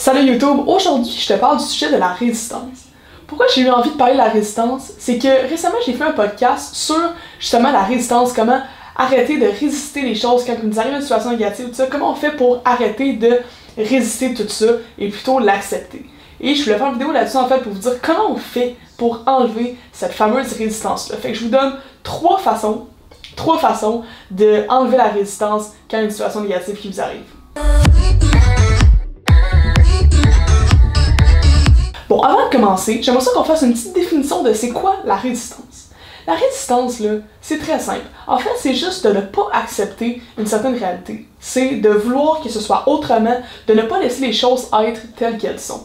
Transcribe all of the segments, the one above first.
Salut YouTube, aujourd'hui je te parle du sujet de la résistance. Pourquoi j'ai eu envie de parler de la résistance? C'est que récemment j'ai fait un podcast sur justement la résistance, comment arrêter de résister les choses quand il nous arrive une situation négative, tout ça, comment on fait pour arrêter de résister tout ça et plutôt l'accepter. Et je voulais faire une vidéo là-dessus en fait pour vous dire comment on fait pour enlever cette fameuse résistance-là. Fait que je vous donne trois façons de enlever la résistance quand il y a une situation négative qui vous arrive. Bon, avant de commencer, j'aimerais ça qu'on fasse une petite définition de c'est quoi la résistance. La résistance, là, c'est très simple. En fait, c'est juste de ne pas accepter une certaine réalité. C'est de vouloir que ce soit autrement, de ne pas laisser les choses être telles qu'elles sont.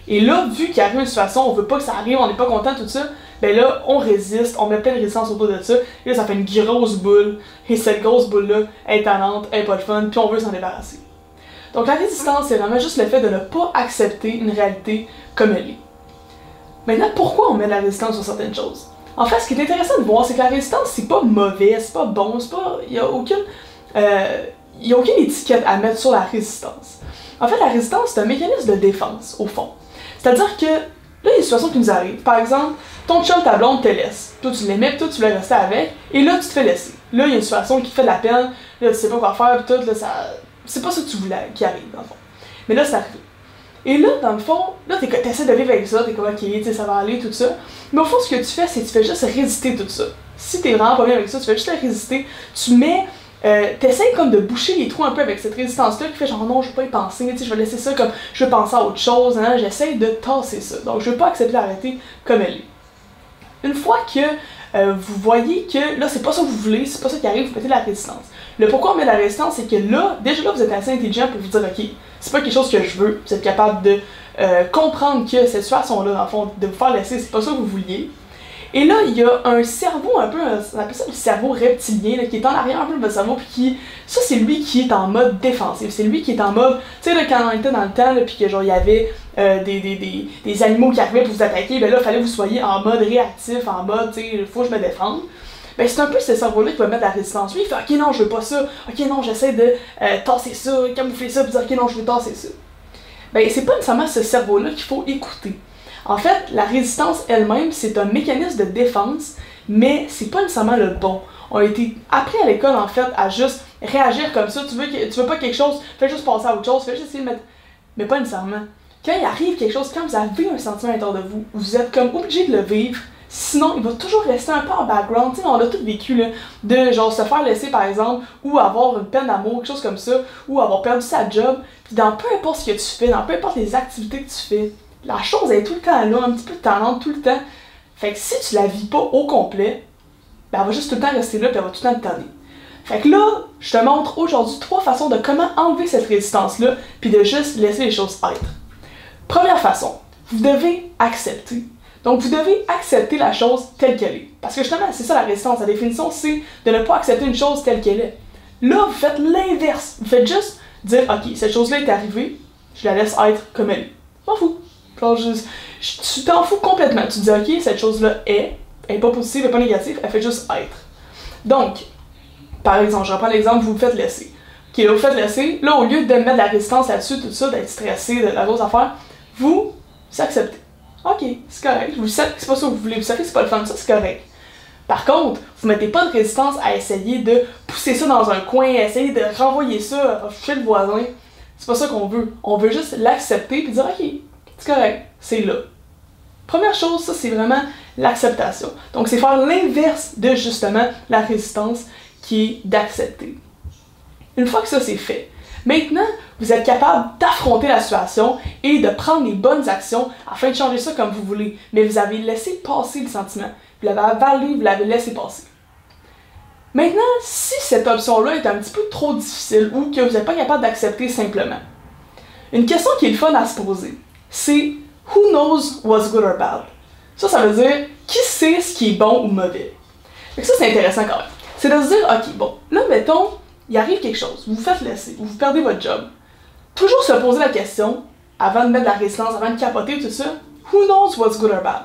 Et là, vu qu'il arrive une situation, on veut pas que ça arrive, on n'est pas content, tout ça, ben là, on résiste, on met plein de résistance autour de ça, et là, ça fait une grosse boule, et cette grosse boule-là est tannante, elle est pas de fun, puis on veut s'en débarrasser. Donc la résistance, c'est vraiment juste le fait de ne pas accepter une réalité comme elle est. Maintenant, pourquoi on met de la résistance sur certaines choses? En fait, ce qui est intéressant de voir, c'est que la résistance, c'est pas mauvais, c'est pas bon, c'est pas... Il y a aucune étiquette à mettre sur la résistance. En fait, la résistance, c'est un mécanisme de défense, au fond. C'est-à-dire que, là, il y a des situations qui nous arrivent. Par exemple, ton chum, ta blonde te laisse. Toi, tu l'aimais, puis toi, tu voulais rester avec, et là, tu te fais laisser. Là, il y a une situation qui te fait de la peine, là, tu sais pas quoi faire, puis tout, là, ça... C'est pas ça que tu voulais qui arrive, dans le fond. Mais là, c'est arrivé. Et là, dans le fond, là, t'essaies de vivre avec ça, t'es comme, ok, tu sais, ça va aller, tout ça. Mais au fond, ce que tu fais, c'est que tu fais juste résister tout ça. Si t'es vraiment pas bien avec ça, tu fais juste résister. Tu mets, t'essayes comme de boucher les trous un peu avec cette résistance-là qui fait genre, non, je veux pas y penser, tu sais, je vais laisser ça comme, je veux penser à autre chose, hein, j'essaie de tasser ça. Donc, je veux pas accepter la réalité comme elle est. Une fois que vous voyez que là, c'est pas ça que vous voulez, c'est pas ça qui arrive, vous mettez de la résistance. Le pourquoi on met de la résistance, c'est que là, déjà là, vous êtes assez intelligent pour vous dire, ok, c'est pas quelque chose que je veux, vous êtes capable de comprendre que cette situation-là, dans le fond, de vous faire laisser, c'est pas ça que vous vouliez. Et là, il y a un cerveau un peu, on appelle ça le cerveau reptilien, là, qui est en arrière un peu de votre cerveau, puis qui, ça c'est lui qui est en mode défensif, c'est lui qui est en mode, tu sais, quand on était dans le temps, là, puis que genre, il y avait des animaux qui arrivaient pour vous attaquer, ben là, il fallait que vous soyez en mode réactif, en mode, tu sais, il faut que je me défende. Ben c'est un peu ce cerveau-là qui va mettre la résistance. Lui, il fait « Ok, non, je veux pas ça. Ok, non, j'essaie de tasser ça, camoufler ça, puis dire « Ok, non, je veux tasser ça. » Ben c'est pas nécessairement ce cerveau-là qu'il faut écouter. En fait, la résistance elle-même, c'est un mécanisme de défense, mais c'est pas nécessairement le bon. On a été appris à l'école, en fait, à juste réagir comme ça. Tu veux pas quelque chose, fais juste passer à autre chose, fais juste essayer de mettre... Mais pas nécessairement. Quand il arrive quelque chose, quand vous avez un sentiment à l'intérieur de vous, vous êtes comme obligé de le vivre, sinon, il va toujours rester un peu en background. Tu sais, on a tous vécu, là, de genre se faire laisser, par exemple, ou avoir une peine d'amour, quelque chose comme ça, ou avoir perdu sa job. Puis dans peu importe ce que tu fais, dans peu importe les activités que tu fais, la chose est tout le temps là, un petit peu tannante tout le temps. Fait que si tu la vis pas au complet, ben elle va juste tout le temps rester là, puis elle va tout le temps te tanner. Fait que là, je te montre aujourd'hui 3 façons de comment enlever cette résistance-là, puis de juste laisser les choses être. Première façon, vous devez accepter. Donc, vous devez accepter la chose telle qu'elle est. Parce que justement, c'est ça la résistance. La définition, c'est de ne pas accepter une chose telle qu'elle est. Là, vous faites l'inverse. Vous faites juste dire, ok, cette chose-là est arrivée, je la laisse être comme elle est. Je m'en fous. Genre, tu t'en fous complètement. Tu te dis, ok, cette chose-là elle est pas positive, elle est pas négative, elle fait juste être. Donc, par exemple, je reprends l'exemple, vous vous faites laisser. Ok, là, vous faites laisser. Là, au lieu de mettre de la résistance là-dessus, tout ça, d'être stressé, de la grosse affaire, vous acceptez. Ok, c'est correct. Vous savez que c'est pas ça que vous voulez, vous savez que c'est pas le fun, ça c'est correct. Par contre, vous mettez pas de résistance à essayer de pousser ça dans un coin, à essayer de renvoyer ça chez le voisin. C'est pas ça qu'on veut. On veut juste l'accepter puis dire ok, c'est correct, c'est là. Première chose, ça c'est vraiment l'acceptation. Donc c'est faire l'inverse de justement la résistance qui est d'accepter. Une fois que ça c'est fait, maintenant, vous êtes capable d'affronter la situation et de prendre les bonnes actions afin de changer ça comme vous voulez. Mais vous avez laissé passer le sentiment. Vous l'avez avalé, vous l'avez laissé passer. Maintenant, si cette option-là est un petit peu trop difficile ou que vous n'êtes pas capable d'accepter simplement, une question qui est le fun à se poser, c'est « Who knows what's good or bad? » Ça veut dire « Qui sait ce qui est bon ou mauvais? » Ça, c'est intéressant quand même. C'est de se dire « Ok, bon, là, mettons, il arrive quelque chose, vous vous faites laisser, ou vous perdez votre job. » Toujours se poser la question, avant de mettre de la résistance, avant de capoter tout ça, who knows what's good or bad?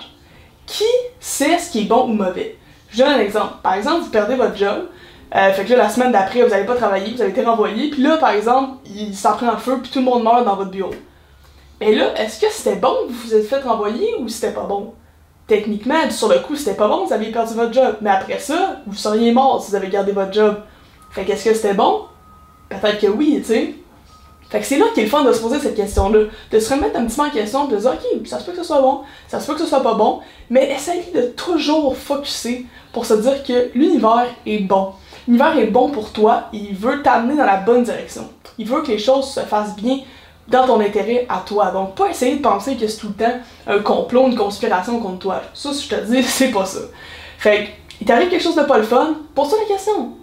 Qui sait ce qui est bon ou mauvais? Je vous donne un exemple. Par exemple, vous perdez votre job, fait que là, la semaine d'après, vous n'allez pas travailler, vous avez été renvoyé, puis là, par exemple, ça prend un feu, puis tout le monde meurt dans votre bureau. Mais là, est-ce que c'était bon que vous vous êtes fait renvoyer ou c'était pas bon? Techniquement, sur le coup, c'était pas bon, vous aviez perdu votre job. Mais après ça, vous seriez mort si vous avez gardé votre job. Fait qu'est-ce que c'était bon? Peut-être que oui, tu sais. Fait que c'est là qu'il est le fun de se poser cette question-là. De se remettre un petit peu en question, de se dire, ok, ça se peut que ce soit bon, ça se peut que ce soit pas bon, mais essayez de toujours focusser pour se dire que l'univers est bon. L'univers est bon pour toi, il veut t'amener dans la bonne direction. Il veut que les choses se fassent bien dans ton intérêt à toi. Donc, pas essayer de penser que c'est tout le temps un complot, une conspiration contre toi. Ça, si je te dis, c'est pas ça. Fait que, il t'arrive quelque chose de pas le fun, pose-toi la question.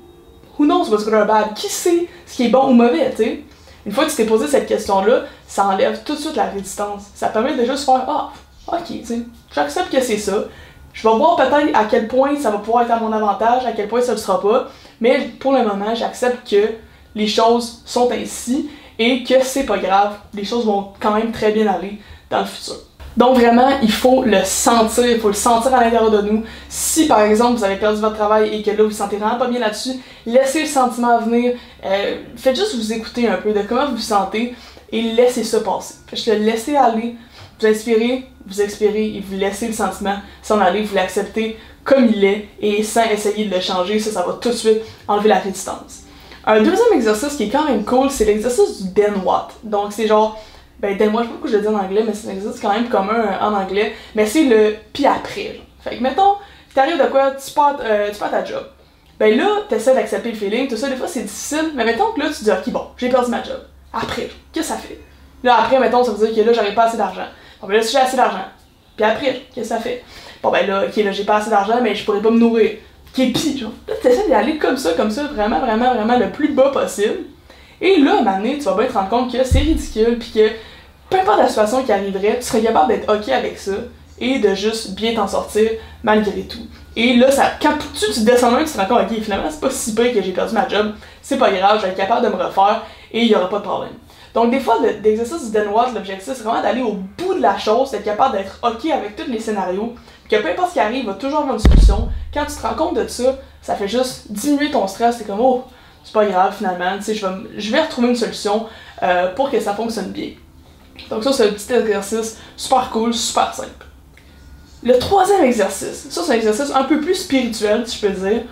Who knows what's good or bad? Qui sait ce qui est bon ou mauvais, tu sais? Une fois que tu t'es posé cette question-là, ça enlève tout de suite la résistance. Ça permet de juste faire « Ah, ok, tu sais, j'accepte que c'est ça. Je vais voir peut-être à quel point ça va pouvoir être à mon avantage, à quel point ça ne le sera pas. Mais pour le moment, j'accepte que les choses sont ainsi et que c'est pas grave. Les choses vont quand même très bien aller dans le futur. » Donc vraiment, il faut le sentir, il faut le sentir à l'intérieur de nous. Si par exemple vous avez perdu votre travail et que là vous vous sentez vraiment pas bien là-dessus, laissez le sentiment venir, faites juste vous écouter un peu de comment vous vous sentez et laissez ça passer. Juste le laisser aller, vous inspirez, vous expirez et vous laissez le sentiment s'en aller, vous l'acceptez comme il est et sans essayer de le changer, ça va tout de suite enlever la résistance. Un deuxième exercice qui est quand même cool, c'est l'exercice du then what. Donc c'est genre, ben then what, je sais pas pourquoi je le dis en anglais, mais c'est un exercice quand même commun en anglais, mais c'est le puis après. Genre. Fait que mettons, t'arrives de quoi, tu perds ta job. Ben là, t'essaies d'accepter le feeling, tout ça, des fois c'est difficile, mais mettons que là tu te dis ok bon, j'ai perdu ma job. Après, qu'est-ce que ça fait? Là après, mettons, ça veut dire que là j'aurais pas assez d'argent. Bon ben là si j'ai assez d'argent, puis après, qu'est-ce que ça fait? Bon ben là, ok là j'ai pas assez d'argent, mais je pourrais pas me nourrir. Ok, pis genre, là t'essaies d'y aller comme ça, vraiment, vraiment, vraiment le plus bas possible. Et là, à un moment donné, tu vas bien te rendre compte que c'est ridicule, puis que peu importe la situation qui arriverait, tu serais capable d'être ok avec ça et de juste bien t'en sortir malgré tout. Et là, quand tu descends loin, tu te rends compte, ok, finalement, c'est pas si pire que j'ai perdu ma job, c'est pas grave, je vais être capable de me refaire et il y aura pas de problème. Donc, des fois, l'exercice du then what, l'objectif, c'est vraiment d'aller au bout de la chose, d'être capable d'être ok avec tous les scénarios, que peu importe ce qui arrive, il va toujours avoir une solution. Quand tu te rends compte de ça, ça fait juste diminuer ton stress, c'est comme, oh, c'est pas grave finalement, tu sais, je vais retrouver une solution pour que ça fonctionne bien. Donc ça, c'est un petit exercice super cool, super simple. Le troisième exercice, ça c'est un exercice un peu plus spirituel, si je peux dire.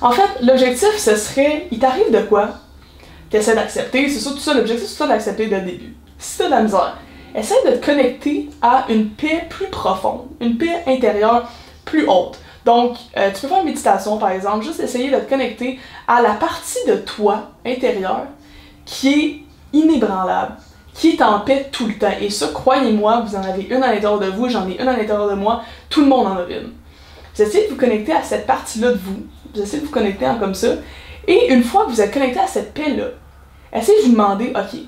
En fait, l'objectif, ce serait, il t'arrive de quoi? T'essaies d'accepter, c'est ça, tout ça, l'objectif, c'est ça d'accepter dès le début. Si t'as de la misère, essaie de te connecter à une paix plus profonde, une paix intérieure plus haute. Donc, tu peux faire une méditation, par exemple, juste essayer de te connecter à la partie de toi intérieure qui est inébranlable, qui est en paix tout le temps. Et ça, croyez-moi, vous en avez une à l'intérieur de vous, j'en ai une à l'intérieur de moi, tout le monde en a une. Vous essayez de vous connecter à cette partie-là de vous, vous essayez de vous connecter comme ça, et une fois que vous êtes connecté à cette paix-là, essayez de vous demander, ok,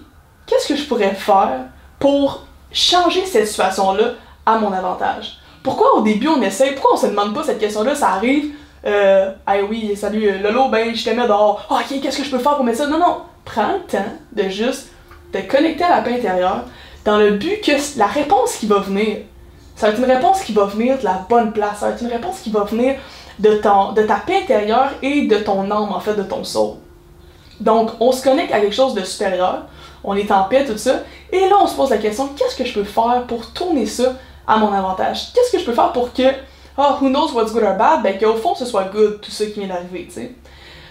qu'est-ce que je pourrais faire pour changer cette situation-là à mon avantage? Pourquoi au début on essaie, pourquoi on se demande pas cette question-là, ça arrive, hey oui, salut Lolo, ben je te mets dehors, oh, ok, qu'est-ce que je peux faire pour mettre ça? Non, non, prends le temps de juste te connecter à la paix intérieure dans le but que la réponse qui va venir, ça va être une réponse qui va venir de la bonne place, ça va être une réponse qui va venir de ta paix intérieure et de ton âme, en fait, de ton soul. Donc, on se connecte à quelque chose de supérieur, on est en paix, tout ça, et là on se pose la question, qu'est-ce que je peux faire pour tourner ça à mon avantage? Qu'est-ce que je peux faire pour que, who knows what's good or bad, ben qu'au fond ce soit good, tout ça qui vient d'arriver, tu sais.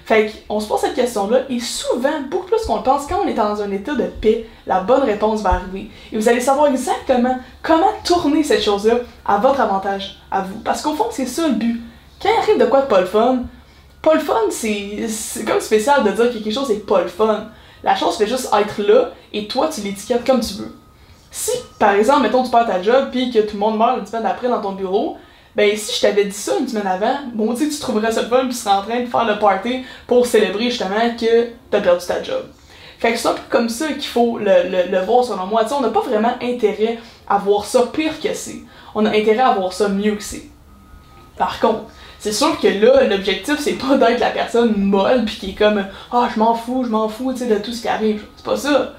Fait qu'on se pose cette question-là, et souvent, beaucoup plus qu'on le pense, quand on est dans un état de paix, la bonne réponse va arriver. Et vous allez savoir exactement comment tourner cette chose-là à votre avantage, à vous. Parce qu'au fond, c'est ça le but. Quand il arrive de quoi de pas le fun, c'est comme spécial de dire que quelque chose est pas le fun. La chose fait juste être là, et toi, tu l'étiquettes comme tu veux. Si, par exemple, mettons, tu perds ta job, puis que tout le monde meurt une semaine après dans ton bureau, ben si je t'avais dit ça une semaine avant, bon, tu sais, tu trouverais ça le fun, puis tu serais en train de faire le party pour célébrer justement que t'as perdu ta job. Fait que c'est un peu comme ça qu'il faut le voir selon moi. Tu sais, on n'a pas vraiment intérêt à voir ça pire que c'est. On a intérêt à voir ça mieux que c'est. Par contre, c'est sûr que là, l'objectif, c'est pas d'être la personne molle, puis qui est comme « Ah, je m'en fous, tu sais, de tout ce qui arrive. » C'est pas ça.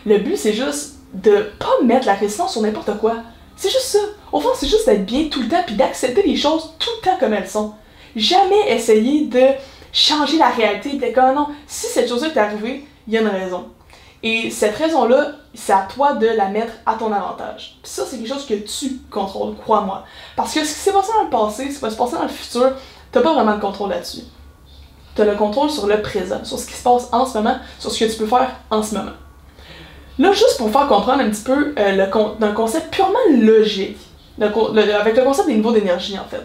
Le but, c'est juste de pas mettre la résistance sur n'importe quoi. C'est juste ça. Au fond, c'est juste d'être bien tout le temps puis d'accepter les choses tout le temps comme elles sont. Jamais essayer de changer la réalité et de dire comme non, si cette chose-là est arrivée, il y a une raison. Et cette raison-là, c'est à toi de la mettre à ton avantage. Puis ça, c'est quelque chose que tu contrôles, crois-moi. Parce que ce qui s'est passé dans le passé, ce qui va se passer dans le futur, t'as pas vraiment de contrôle là-dessus. T'as le contrôle sur le présent, sur ce qui se passe en ce moment, sur ce que tu peux faire en ce moment. Là, juste pour faire comprendre un petit peu d'un concept purement logique, avec le concept des niveaux d'énergie, en fait.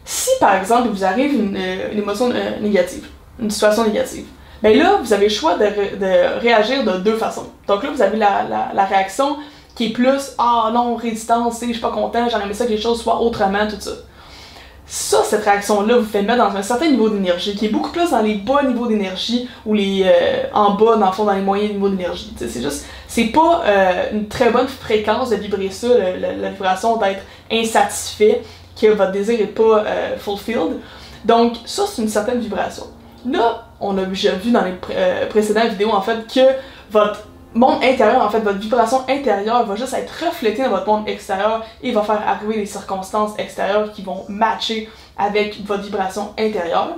Si, par exemple, il vous arrive une émotion négative, une situation négative, bien là, vous avez le choix de réagir de deux façons. Donc là, vous avez la réaction qui est plus « Ah non, résistance, je suis pas content, j'aurais aimé ça que les choses soient autrement, tout ça ». Ça, cette réaction-là, vous fait mettre dans un certain niveau d'énergie, qui est beaucoup plus dans les bas niveaux d'énergie, ou en bas, dans le fond, dans les moyens niveaux d'énergie. C'est juste, c'est pas une très bonne fréquence de vibrer ça, la vibration d'être insatisfait, que votre désir est pas fulfilled. Donc, ça, c'est une certaine vibration. Là, on a déjà vu dans les précédentes vidéos, en fait, que votre monde intérieur, en fait, votre vibration intérieure va juste être reflétée dans votre monde extérieur et va faire arriver des circonstances extérieures qui vont matcher avec votre vibration intérieure.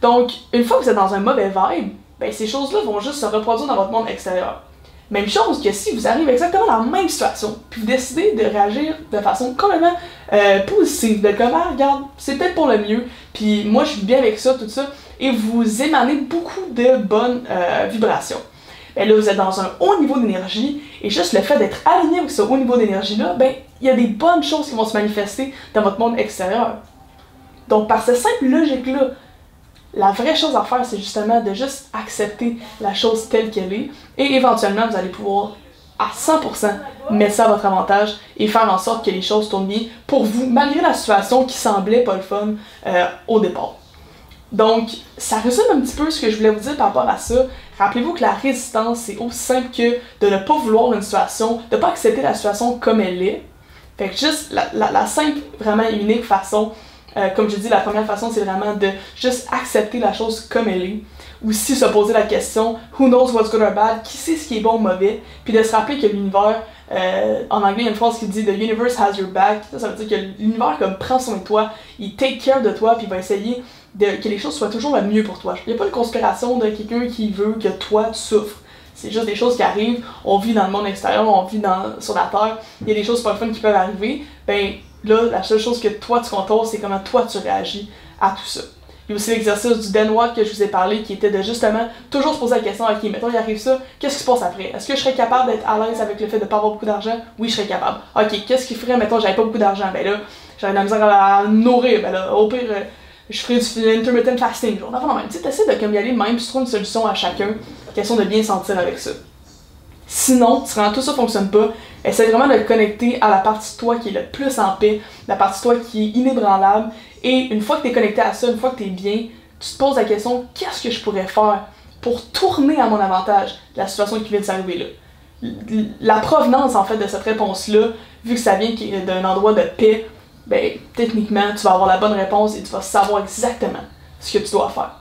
Donc, une fois que vous êtes dans un mauvais vibe, ben, ces choses-là vont juste se reproduire dans votre monde extérieur. Même chose que si vous arrivez exactement dans la même situation, puis vous décidez de réagir de façon complètement positive, de comme, ah, regarde, c'est peut-être pour le mieux, puis moi je suis bien avec ça, tout ça, et vous émanez beaucoup de bonnes vibrations. Ben là, vous êtes dans un haut niveau d'énergie, et juste le fait d'être aligné avec ce haut niveau d'énergie-là, ben, il y a des bonnes choses qui vont se manifester dans votre monde extérieur. Donc, par cette simple logique-là, la vraie chose à faire, c'est justement de juste accepter la chose telle qu'elle est, et éventuellement, vous allez pouvoir à 100% mettre ça à votre avantage et faire en sorte que les choses tournent bien pour vous, malgré la situation qui semblait pas le fun au départ. Donc, ça résume un petit peu ce que je voulais vous dire par rapport à ça. Rappelez-vous que la résistance, c'est aussi simple que de ne pas vouloir une situation, de ne pas accepter la situation comme elle est. Fait que juste la simple, vraiment unique façon, comme je dis, la première façon, c'est vraiment de juste accepter la chose comme elle est. Ou si se poser la question, who knows what's good or bad, qui sait ce qui est bon ou mauvais, puis de se rappeler que l'univers, en anglais, il y a une phrase qui dit the universe has your back. Ça veut dire que l'univers comme prend soin de toi, il take care de toi, puis il va essayer que les choses soient toujours le mieux pour toi. Il n'y a pas une conspiration de quelqu'un qui veut que toi tu souffres. C'est juste des choses qui arrivent. On vit dans le monde extérieur, on vit sur la terre. Il y a des choses pas fun qui peuvent arriver. Ben là, la seule chose que toi tu contrôles, c'est comment toi tu réagis à tout ça. Il y a aussi l'exercice du then what que je vous ai parlé, qui était de justement toujours se poser la question, ok, mettons il arrive ça, qu'est-ce qui se passe après? Est-ce que je serais capable d'être à l'aise avec le fait de pas avoir beaucoup d'argent? Oui, je serais capable. Ok, qu'est-ce qui ferait, mettons, j'avais pas beaucoup d'argent? Ben là, j'aurais de la misère à nourrir. Ben là, au pire, je ferais du intermittent fasting. Genre, d'abord, même, tu sais, t'essaies de comme y aller de même, puis tu trouves une solution à chacun, question de bien sentir avec ça. Sinon, si vraiment tout ça fonctionne pas, essaie vraiment de te connecter à la partie de toi qui est le plus en paix, la partie de toi qui est inébranlable, et une fois que tu es connecté à ça, une fois que tu es bien, tu te poses la question, qu'est-ce que je pourrais faire pour tourner à mon avantage la situation qui vient de s'arriver là? La provenance, en fait, de cette réponse-là, vu que ça vient d'un endroit de paix, ben, techniquement, tu vas avoir la bonne réponse et tu vas savoir exactement ce que tu dois faire.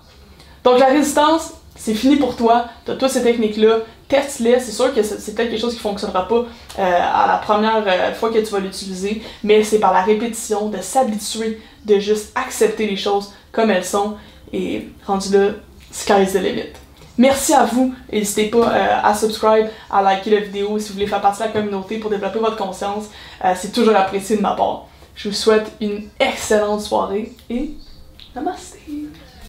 Donc, la résistance, c'est fini pour toi, tu as toutes ces techniques-là, teste-les, c'est sûr que c'est peut-être quelque chose qui ne fonctionnera pas à la première fois que tu vas l'utiliser, mais c'est par la répétition, de s'habituer, de juste accepter les choses comme elles sont, et rendu là, sky's the limit. Merci à vous, n'hésitez pas à subscribe, à liker la vidéo si vous voulez faire partie de la communauté pour développer votre conscience, c'est toujours apprécié de ma part. Je vous souhaite une excellente soirée et namasté!